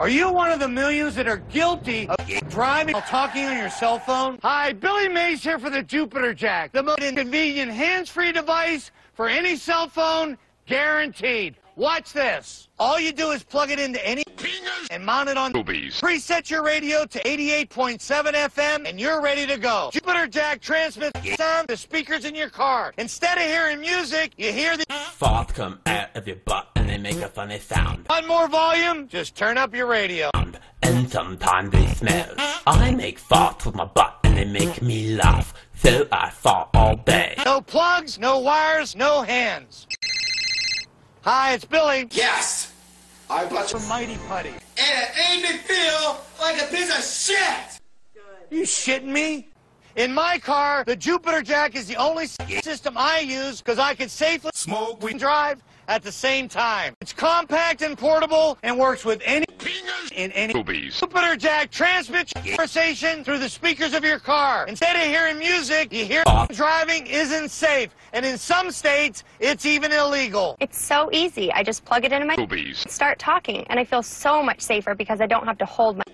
Are you one of the millions that are guilty of driving while talking on your cell phone? Hi, Billy Mays here for the Jupiter Jack, the most convenient hands-free device for any cell phone, guaranteed. Watch this. All you do is plug it into any and mount it on boobies. Preset your radio to 88.7 FM and you're ready to go. Jupiter Jack transmits sound to speakers in your car. Instead of hearing music, you hear the farts come out of your butt and they make a funny sound. Want more volume? Just turn up your radio. And sometimes they smell. I make farts with my butt and they make me laugh. So I fart all day. No plugs, no wires, no hands. Hi, it's Billy. Yes! I bought From Mighty Putty. And it made me feel like a piece of shit! You shitting me? In my car, the Jupiter Jack is the only system I use because I can safely Smoke weed. and drive at the same time. It's compact and portable and works with any in any boobies. Jupiter Jack transmits conversation through the speakers of your car. Instead of hearing music, you hear driving isn't safe. And in some states, it's even illegal. It's so easy. I just plug it into my boobies. Start talking, and I feel so much safer because I don't have to hold my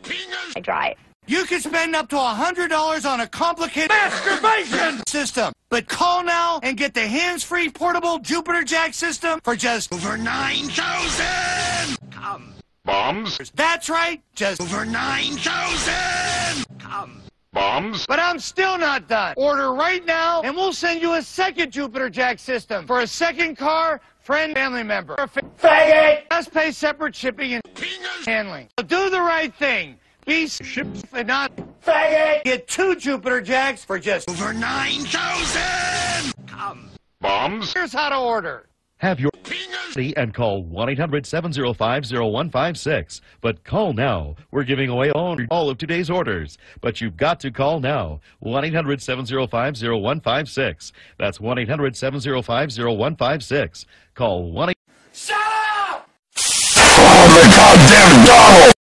drive. You can spend up to $100 on a complicated masturbation system. But call now and get the hands-free portable Jupiter Jack system for just over $9,000. Come. Bombs? That's right, just over $9,000. Come. Bombs? But I'm still not done. Order right now and we'll send you a second Jupiter Jack system for a second car, friend, family member. Faggot! Just pay separate shipping and handling. So do the right thing. Be shipped and not faggot. Get 2 Jupiter Jacks for just over $9,000. Come. Bombs? Here's how to order. Have your and call 1-800-705-0156. But call now. We're giving away all of today's orders. But you've got to call now. 1-800-705-0156. That's 1-800-705-0156. Call 1-800. Shut up! Call the goddamn Donald!